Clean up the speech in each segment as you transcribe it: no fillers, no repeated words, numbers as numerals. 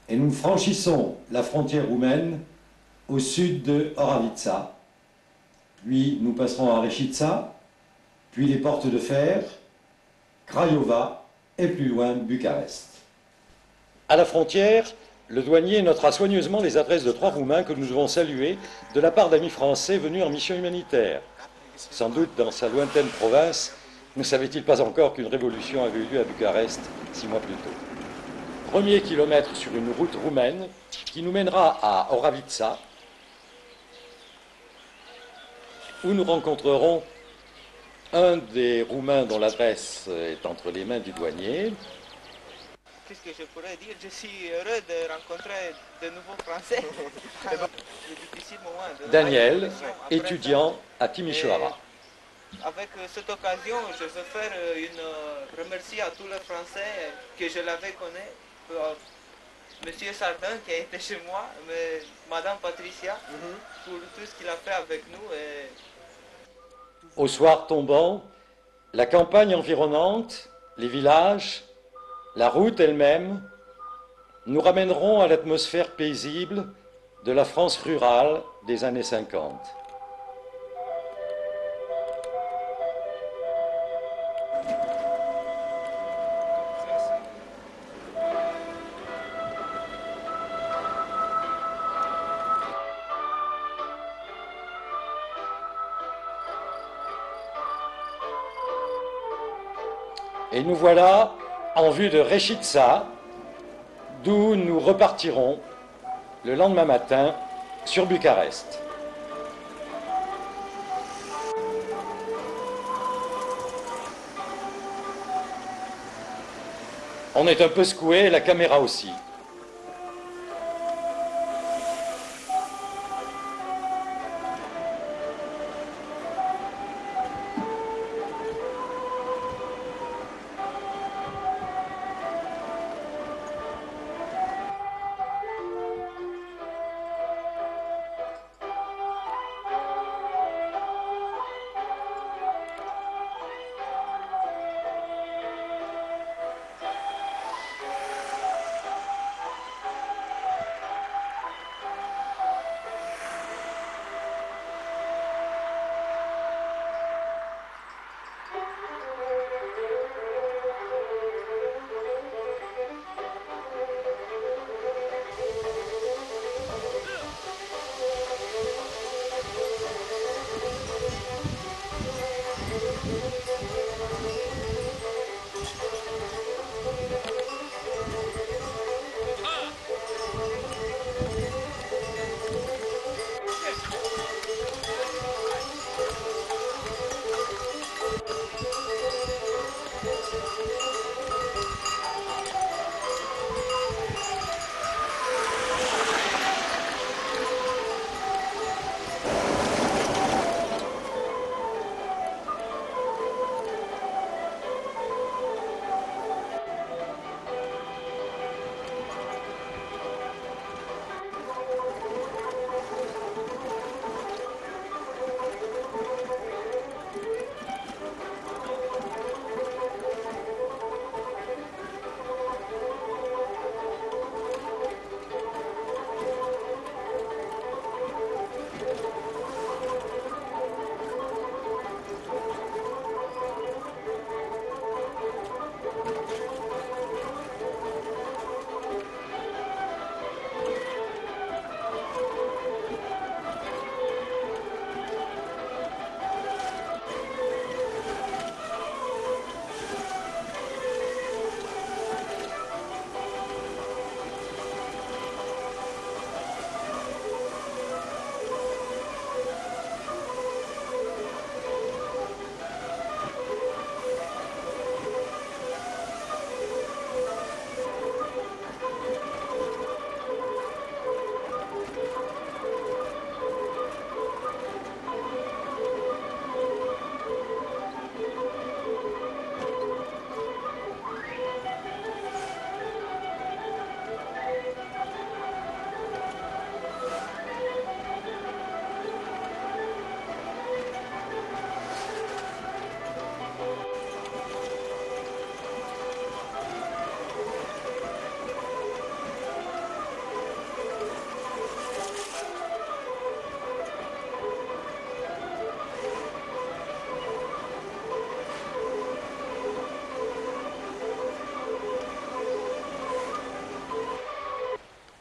et nous franchissons la frontière roumaine au sud de Oravița, puis nous passerons à Reșița, puis les portes de fer, Craiova et plus loin Bucarest. À la frontière, le douanier notera soigneusement les adresses de 3 Roumains que nous devons saluer de la part d'amis français venus en mission humanitaire. Sans doute, dans sa lointaine province, ne savait-il pas encore qu'une révolution avait eu lieu à Bucarest 6 mois plus tôt. Premier kilomètre sur une route roumaine qui nous mènera à Oravița, où nous rencontrerons un des Roumains dont l'adresse est entre les mains du douanier. Qu'est-ce que je pourrais dire? Je suis heureux de rencontrer de nouveaux Français. Le difficile moment de Daniel, étudiant à Timișoara. Avec cette occasion, je veux faire une remercie à tous les Français que je l'avais connu. Monsieur Sardin qui a été chez moi, mais Madame Patricia, pour tout ce qu'il a fait avec nous. Au soir tombant, la campagne environnante, les villages, la route elle-même, nous ramèneront à l'atmosphère paisible de la France rurale des années 50. Et nous voilà en vue de Reșița, d'où nous repartirons le lendemain matin sur Bucarest. On est un peu secoué, la caméra aussi.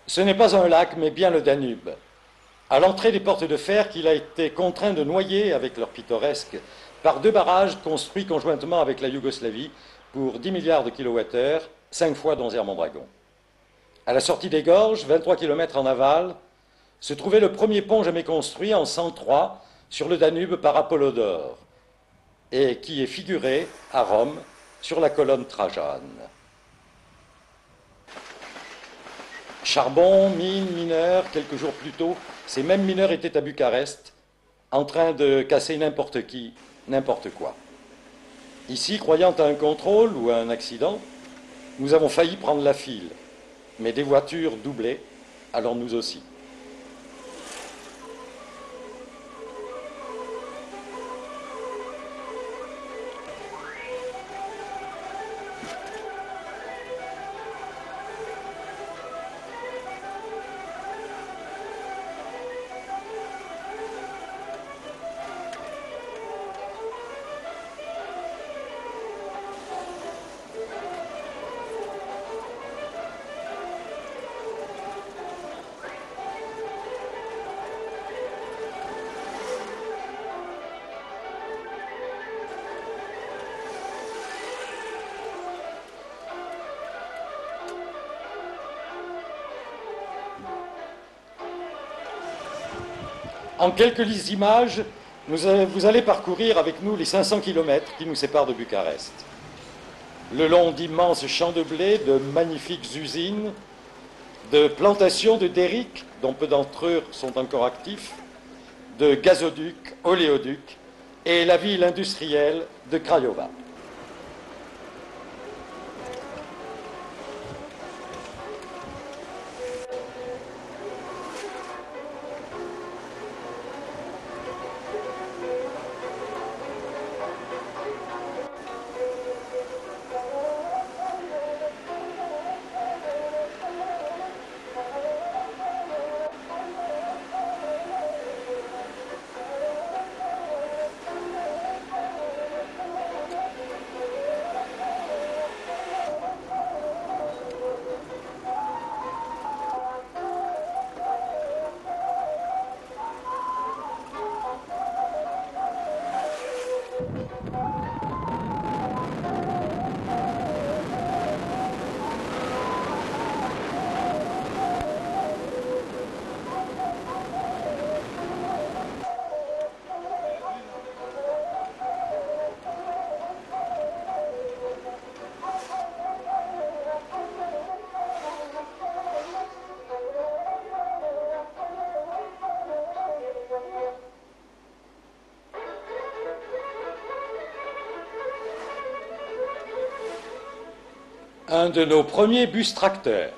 Ce n'est pas un lac, mais bien le Danube. À l'entrée des portes de fer qu'il a été contraint de noyer avec leur pittoresque par 2 barrages construits conjointement avec la Yougoslavie pour 10 milliards de kilowattheures, 5 fois dans Mondragon. À la sortie des gorges, 23 km en aval, se trouvait le premier pont jamais construit en 103 sur le Danube par Apollodore et qui est figuré à Rome sur la colonne Trajane. Charbon, mines, mineurs, quelques jours plus tôt, ces mêmes mineurs étaient à Bucarest, en train de casser n'importe qui, n'importe quoi. Ici, croyant à un contrôle ou à un accident, nous avons failli prendre la file, mais des voitures doublaient, alors nous aussi. En quelques images, vous allez parcourir avec nous les 500 km qui nous séparent de Bucarest. Le long d'immenses champs de blé, de magnifiques usines, de plantations de derrick, dont peu d'entre eux sont encore actifs, de gazoducs, oléoducs, et la ville industrielle de Craiova. Un de nos premiers bus tracteurs.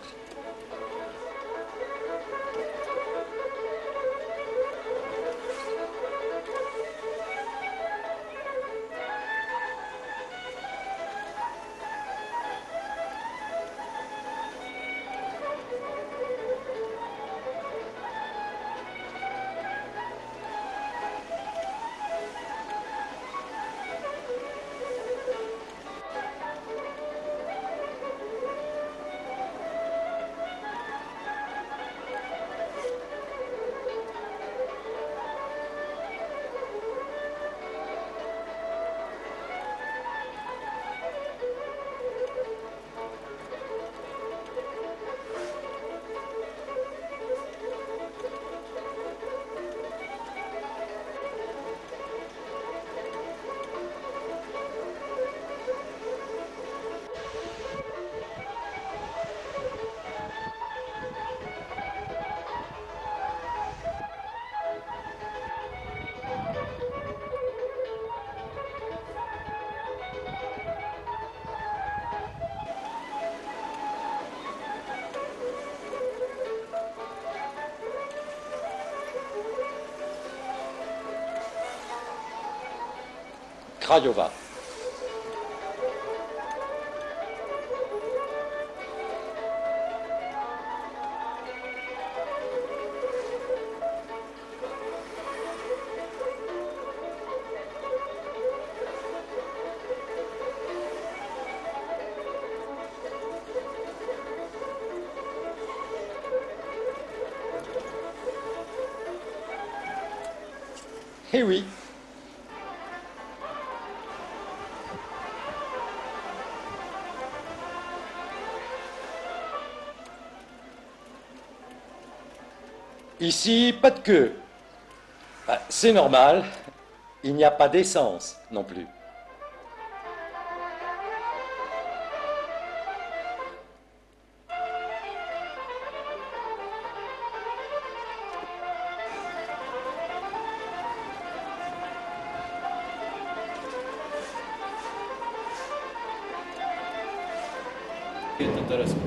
Craiova. Eh oui. Ici, pas de queue. Bah, c'est normal, il n'y a pas d'essence non plus. C'est intéressant.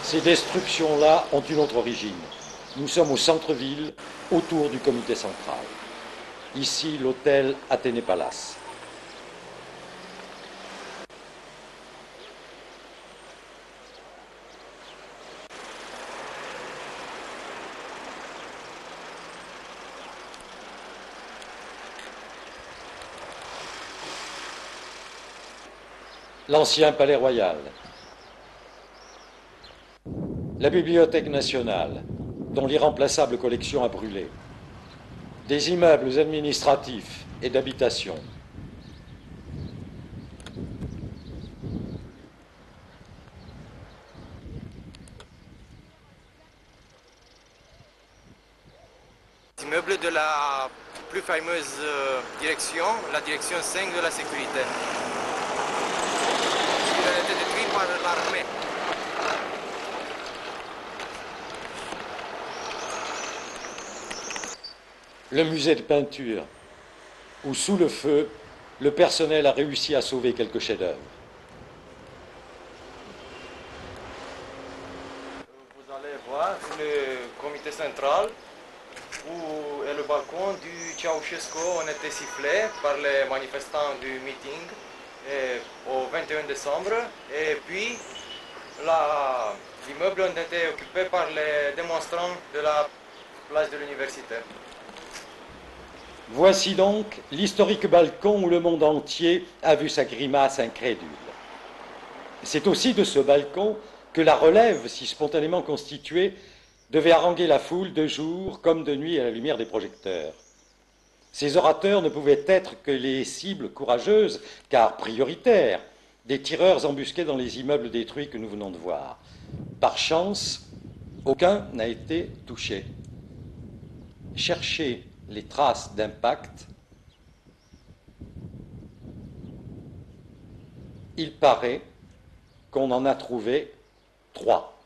Ces destructions-là ont une autre origine. Nous sommes au centre-ville, autour du comité central. Ici, l'hôtel Athénée Palace. L'ancien palais royal. La Bibliothèque nationale, dont l'irremplaçable collection a brûlé. Des immeubles administratifs et d'habitation. Immeuble de la plus fameuse direction, la direction 5 de la sécurité. Il a été détruit par l'armée. Le musée de peinture, où sous le feu, le personnel a réussi à sauver quelques chefs-d'œuvre. Vous allez voir le comité central où est le balcon du Ceausescu. On était sifflé par les manifestants du meeting au 21 décembre. Et puis, l'immeuble a été occupé par les démonstrants de la place de l'université. Voici donc l'historique balcon où le monde entier a vu sa grimace incrédule. C'est aussi de ce balcon que la relève, si spontanément constituée, devait haranguer la foule de jour comme de nuit à la lumière des projecteurs. Ces orateurs ne pouvaient être que les cibles courageuses, car prioritaires, des tireurs embusqués dans les immeubles détruits que nous venons de voir. Par chance, aucun n'a été touché. Cherchez les traces d'impact. Il paraît qu'on en a trouvé 3.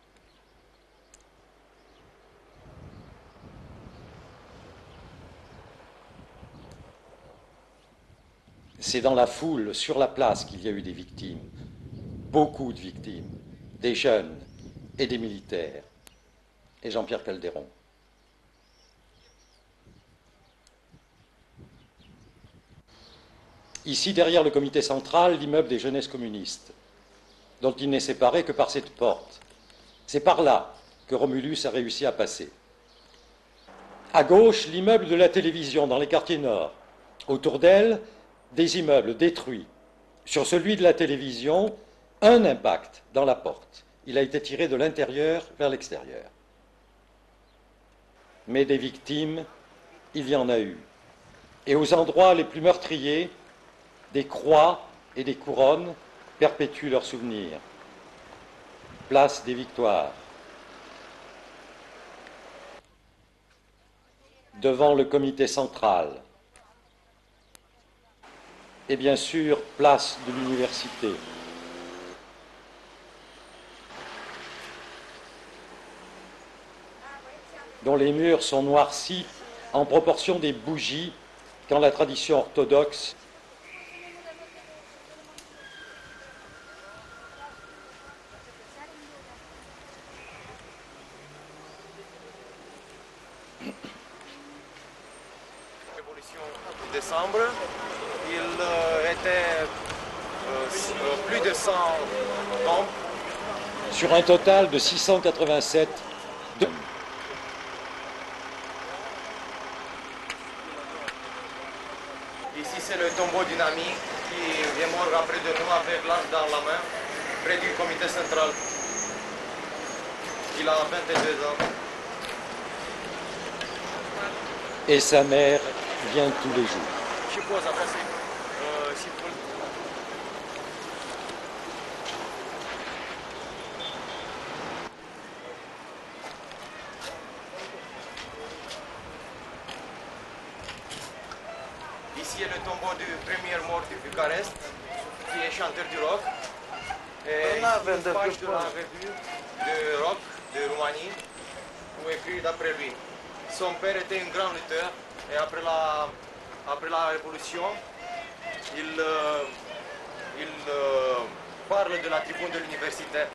C'est dans la foule, sur la place, qu'il y a eu des victimes. Beaucoup de victimes. Des jeunes et des militaires. Et Jean-Pierre Calderon. Ici, derrière le comité central, l'immeuble des jeunesses communistes, dont il n'est séparé que par cette porte. C'est par là que Romulus a réussi à passer. À gauche, l'immeuble de la télévision dans les quartiers nord. Autour d'elle, des immeubles détruits. Sur celui de la télévision, un impact dans la porte. Il a été tiré de l'intérieur vers l'extérieur. Mais des victimes, il y en a eu. Et aux endroits les plus meurtriers, des croix et des couronnes perpétuent leurs souvenirs. Place des Victoires. Devant le comité central. Et bien sûr, place de l'université. Dont les murs sont noircis en proportion des bougies quand la tradition orthodoxe Des décembre. Il était plus de 100 tombes. Sur un total de 687 tombes. Ici, c'est le tombeau d'une amie qui est mort après de nous avec l'arche dans la main, près du comité central. Il a 22 ans. Et sa mère vient tous les jours. Și poza asta și Ici est le tombeau du premier mort de Bucarest, qui est chanteur du rock. Et ici, une page de la revue de rock de Roumanie, où écrit d'après lui. Son père était un grand lutteur et après la Révolution, il parle de la tribune de l'université.